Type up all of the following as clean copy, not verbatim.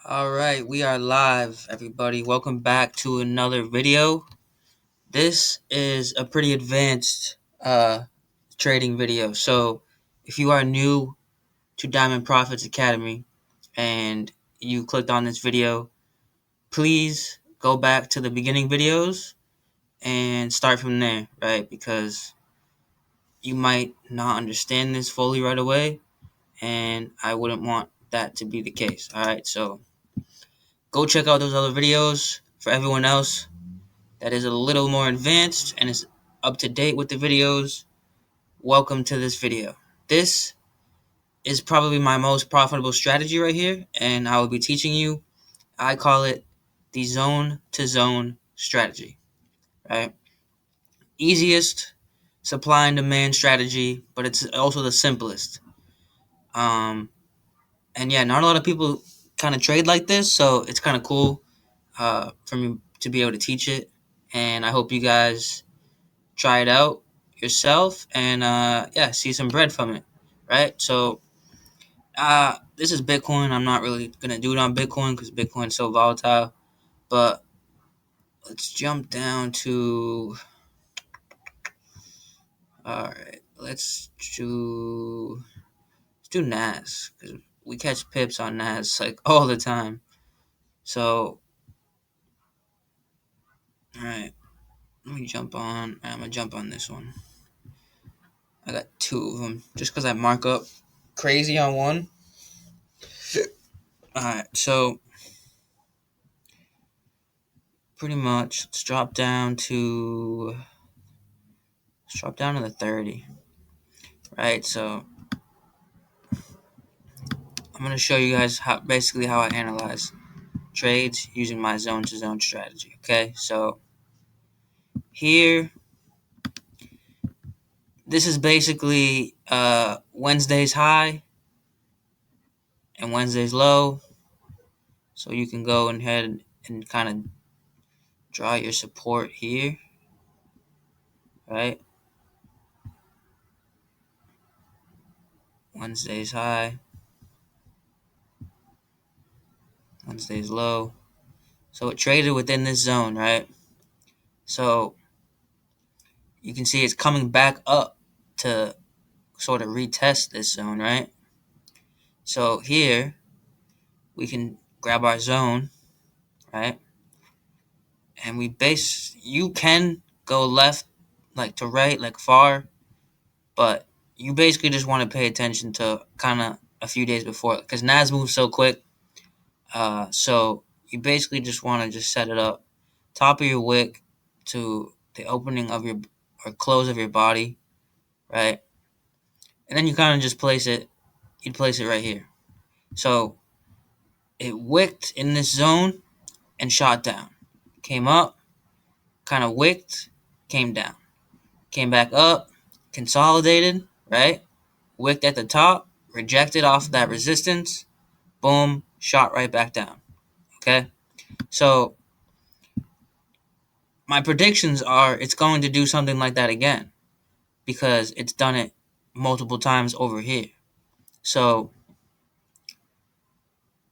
All right, we are live, everybody. Welcome back to another video. This is a pretty advanced trading video. So, if you are new to Diamond Profits Academy and you clicked on this video, please go back to the beginning videos and start from there, right? Because you might not understand this fully right away, and I wouldn't want that to be the case. All right, so go check out those other videos. For everyone else that is a little more advanced and is up to date with the videos, welcome to this video. This is probably my most profitable strategy right here, and I will be teaching you. I call it the zone to zone strategy, right? Easiest supply and demand strategy, but it's also the simplest. Um, and yeah, not a lot of people kind of trade like this, so it's kind of cool for me to be able to teach it. And I hope you guys try it out yourself and yeah, see some bread from it, right? So this is Bitcoin. I'm not really gonna do it on Bitcoin because Bitcoin's so volatile. But let's jump down to all right. Let's do Nas because we catch pips on Nas like all the time. So all right, let me jump on. I'm gonna jump on this one. I got two of them just because I mark up crazy on one. All right, so pretty much let's drop down to the 30, right? So I'm going to show you guys how I analyze trades using my zone to zone strategy. Okay, so here, this is basically Wednesday's high and Wednesday's low. So you can go ahead and kind of draw your support here, right? Wednesday's high, Wednesday's low. So it traded within this zone, right? So you can see it's coming back up to sort of retest this zone, right? So here we can grab our zone, right? And you can go left, like to right, like far, but you basically just want to pay attention to kind of a few days before because Nas moves so quick. So you basically just want to just set it up top of your wick to the opening of your or close of your body, right? And then you kind of just you'd place it right here. So it wicked in this zone and shot down. Came up, kind of wicked, came down. Came back up, consolidated, right? Wicked at the top, rejected off that resistance, boom, shot right back down. Okay? So my predictions are it's going to do something like that again because it's done it multiple times over here. So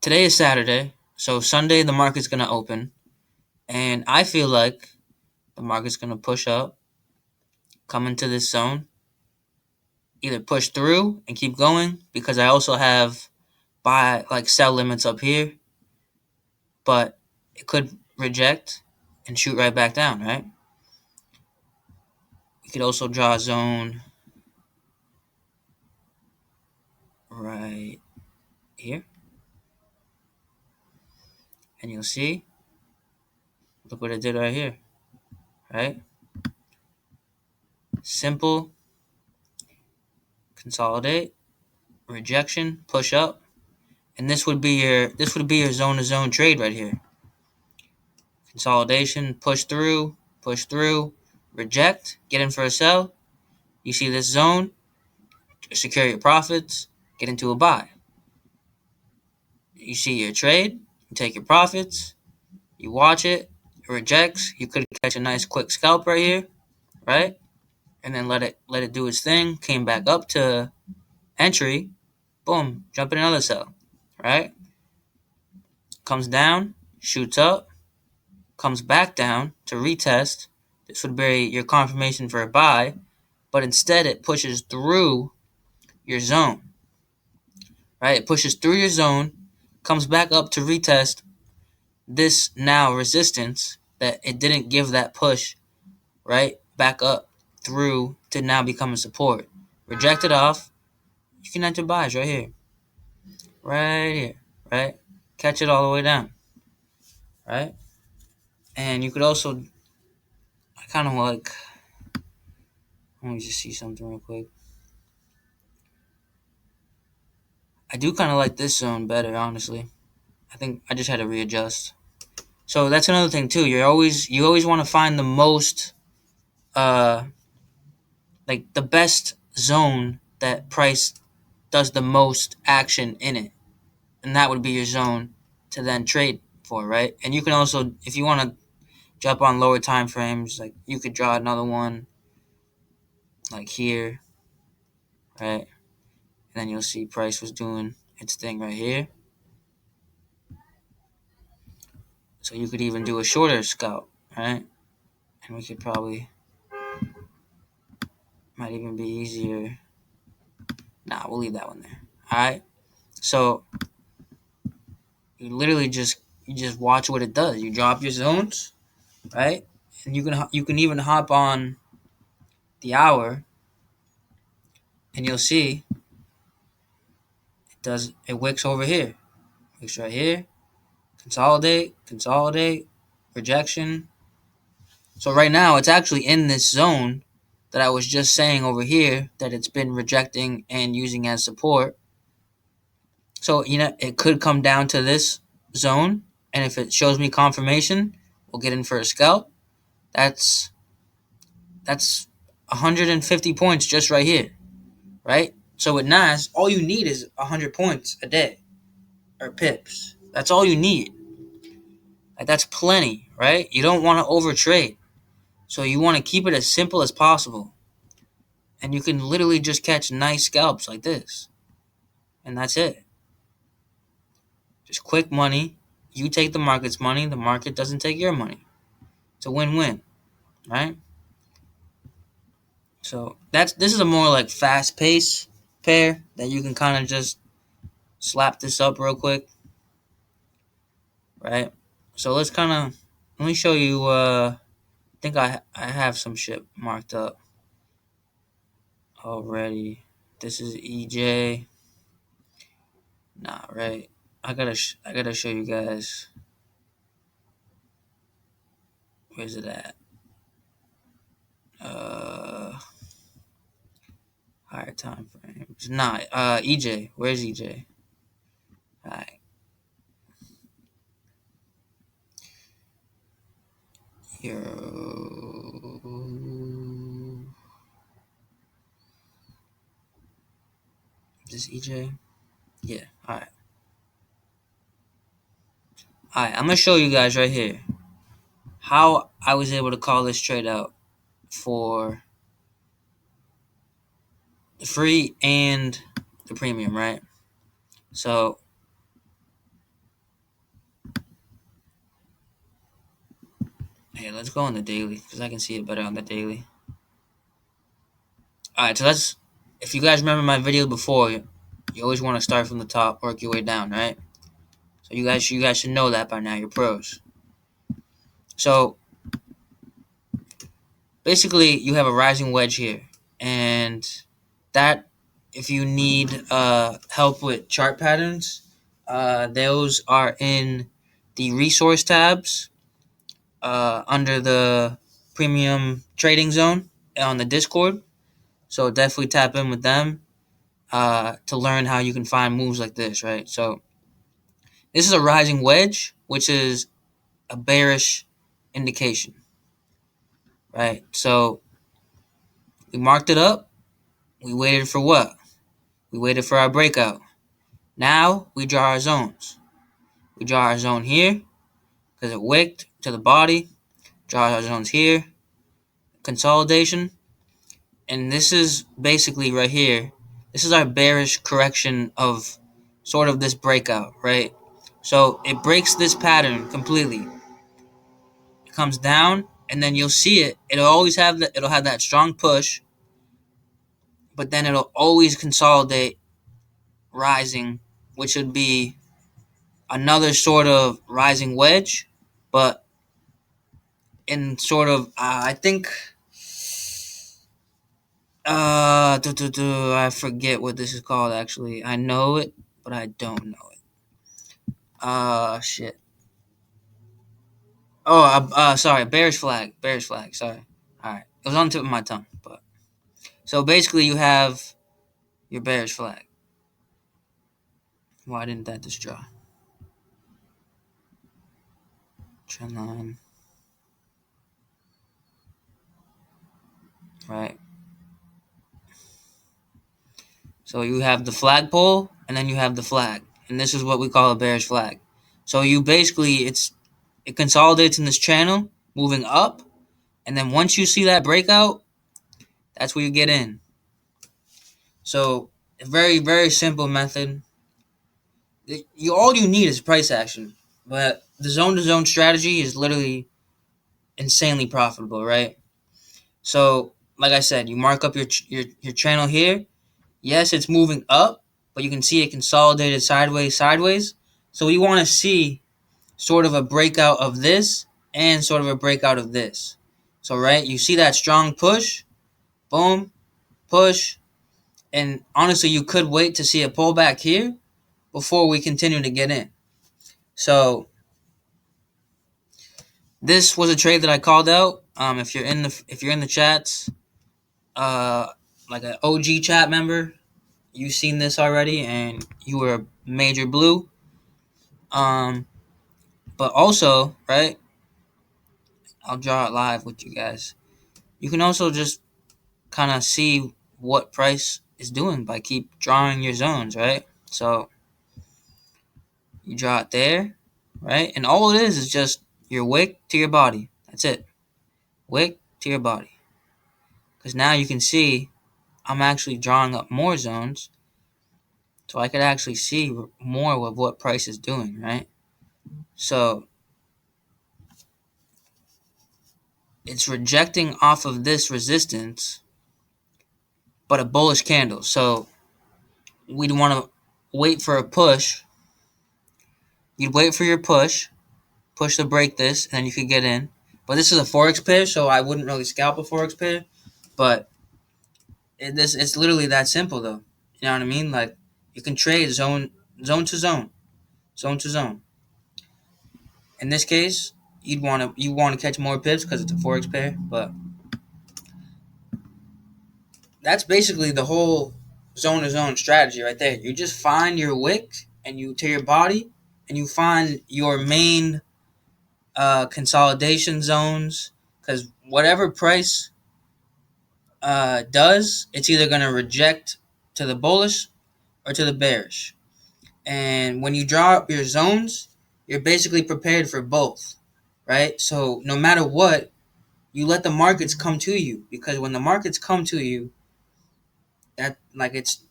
today is Saturday. So Sunday the market's gonna open. And I feel like the market's gonna push up, come into this zone, either push through and keep going because I also have sell limits up here, but it could reject and shoot right back down, right? You could also draw a zone right here, and you'll see, look what it did right here, right? Simple, consolidate, rejection, push up, and this would be your zone to zone trade right here. Consolidation, push through, reject, get in for a sell. You see this zone, secure your profits, get into a buy. You see your trade, you take your profits, you watch it, it rejects. You could catch a nice quick scalp right here, right? And then let it do its thing. Came back up to entry, boom, jump in another sell, right? comes down, shoots up, comes back down to retest. This would be your confirmation for a buy, but instead it pushes through your zone, right? It pushes through your zone, comes back up to retest this now resistance that it didn't give that push, right? Back up through to now become a support. Reject it off. You can enter buys right here. Right here, right? Catch it all the way down, right? And you could also, I kind of like, let me just see something real quick. I do kind of like this zone better, honestly. I think I just had to readjust. So that's another thing too. You always want to find the most, like the best zone that price does the most action in it, and that would be your zone to then trade for, right? And you can also, if you want to jump on lower time frames, like you could draw another one, like here, right? And then you'll see price was doing its thing right here. So you could even do a shorter scalp, right? And we could probably, might even be easier. Nah, we'll leave that one there. All right. So you literally you just watch what it does. You drop your zones, right? And you can even hop on the hour, and you'll see it wicks over here, wicks right here, consolidate, rejection. So right now it's actually in this zone that I was just saying over here that it's been rejecting and using as support. So it could come down to this zone, and if it shows me confirmation, we'll get in for a scalp. That's 150 points just right here, right? So with NAS, all you need is 100 points a day, or pips. That's all you need. Like, that's plenty, right? You don't want to overtrade. So you want to keep it as simple as possible. And you can literally just catch nice scalps like this. And that's it. Just quick money. You take the market's money. The market doesn't take your money. It's a win-win, right? So this is a more like fast-paced pair that you can kind of just slap this up real quick, right? So let me show you, I think I have some shit marked up already. This is EJ. Nah, right. I gotta show you guys. Where's it at? Higher time frames. Nah, EJ. Where's EJ? Alright. Yo. Is this EJ? Yeah, alright. Alright, I'm gonna show you guys right here how I was able to call this trade out for the free and the premium, right? So hey, let's go on the daily because I can see it better on the daily. Alright, so if you guys remember my video before, you always want to start from the top, work your way down, right? So you guys should know that by now. You're pros. So basically, you have a rising wedge here, and that, if you need help with chart patterns, those are in the resource tabs under the premium trading zone on the Discord. So definitely tap in with them to learn how you can find moves like this, right? So this is a rising wedge, which is a bearish indication, right? So we marked it up. We waited for what? We waited for our breakout. Now we draw our zones. We draw our zone here because it wicked to the body. Draw our zones here. Consolidation. And this is basically right here. This is our bearish correction of sort of this breakout, right? So it breaks this pattern completely. It comes down, and then you'll see it. It'll have that strong push, but then it'll always consolidate rising, which would be another sort of rising wedge, but in sort of I think I forget what this is called actually. I know it, but I don't know it. Shit. Oh, sorry, bearish flag, bearish flag. Sorry. All right, it was on the tip of my tongue, but so basically you have your bearish flag. Why didn't that just draw? Trend line, right? So you have the flagpole, and then you have the flag, and this is what we call a bearish flag. So you basically it consolidates in this channel, moving up, and then once you see that breakout, that's where you get in. So a very very simple method. All you need is price action, but the zone to zone strategy is literally insanely profitable, right? So like I said, you mark up your channel here. Yes, it's moving up, but you can see it consolidated sideways. So we want to see sort of a breakout of this and sort of a breakout of this. So, right, you see that strong push, boom, push, and honestly, you could wait to see a pullback here before we continue to get in. So, this was a trade that I called out. If you're in the chats, uh, like an OG chat member, you've seen this already, and you were a major blue. Um, but also, right, I'll draw it live with you guys. You can also just kind of see what price is doing by keep drawing your zones, right? So you draw it there, right? And all it is just your wick to your body. That's it. Wick to your body. Because now you can see I'm actually drawing up more zones so I could actually see more of what price is doing, right? So it's rejecting off of this resistance, but a bullish candle. So we'd want to wait for a push. You'd wait for your push to break this, and then you could get in. But this is a forex pair, so I wouldn't really scalp a forex pair. But it's literally that simple, though. You know what I mean? Like you can trade zone to zone, zone to zone. In this case, you want to catch more pips because it's a forex pair. But that's basically the whole zone to zone strategy right there. You just find your wick and you to your body, and you find your main consolidation zones, because whatever price does, it's either going to reject to the bullish or to the bearish. And when you draw up your zones, you're basically prepared for both, right? So no matter what, you let the markets come to you, because when the markets come to you, that like it's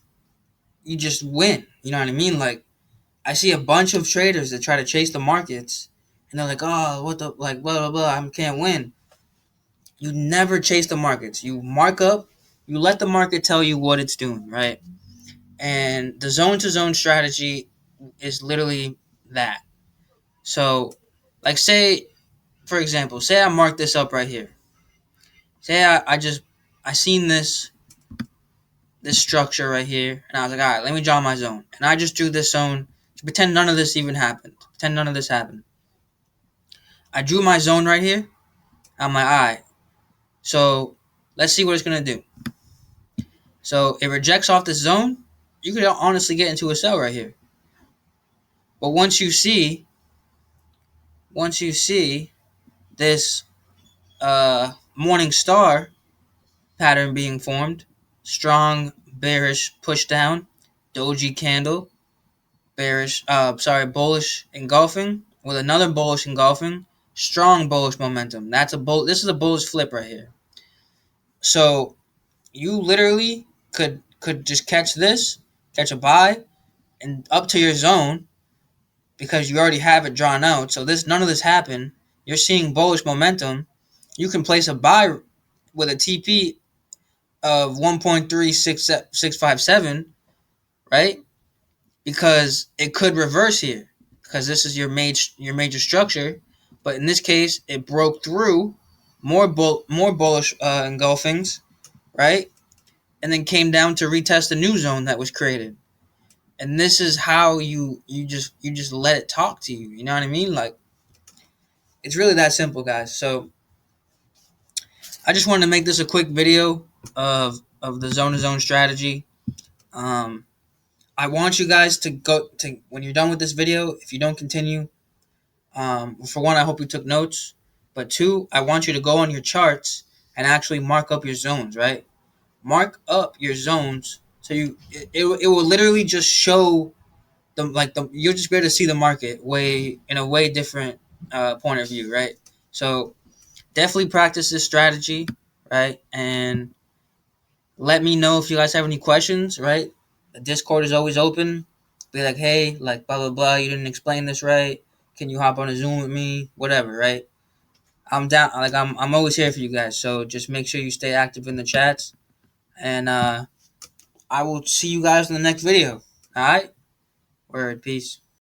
you just win. You know what I mean? Like I see a bunch of traders that try to chase the markets, and they're like, "Oh, what the like blah blah blah, I can't win." You never chase the markets. You mark up. You let the market tell you what it's doing, right? And the zone to zone strategy is literally that. So, like, say, for example, say I mark this up right here. Say I seen this structure right here, and I was like, all right, let me draw my zone. And I just drew this zone. Pretend none of this even happened. Pretend none of this happened. I drew my zone right here. I'm like, all right. So let's see what it's gonna do. So it rejects off this zone. You could honestly get into a sell right here. But once you see this morning star pattern being formed, strong bearish push down, doji candle, bullish engulfing with another bullish engulfing, strong bullish momentum. This is a bullish flip right here. So you literally could just catch a buy and up to your zone, because you already have it drawn out. So none of this happened. You're seeing bullish momentum. You can place a buy with a TP of 1.3657, right? Because it could reverse here, because this is your major structure. But in this case, it broke through more bullish engulfings, right? And then came down to retest the new zone that was created. And this is how you just let it talk to you. You know what I mean? Like, it's really that simple, guys. So I just wanted to make this a quick video of the zone to zone strategy. Um, I want you guys to go to, when you're done with this video, if you don't continue, for one, I hope you took notes. But two, I want you to go on your charts and actually mark up your zones, right? Mark up your zones so it will literally just show you'll just be able to see the market in a way different point of view, right? So definitely practice this strategy, right? And let me know if you guys have any questions, right? The Discord is always open. Be like, hey, like blah blah blah, you didn't explain this right. Can you hop on a Zoom with me? Whatever, right? I'm down. Like I'm always here for you guys. So just make sure you stay active in the chats, and I will see you guys in the next video. All right. Word. Peace.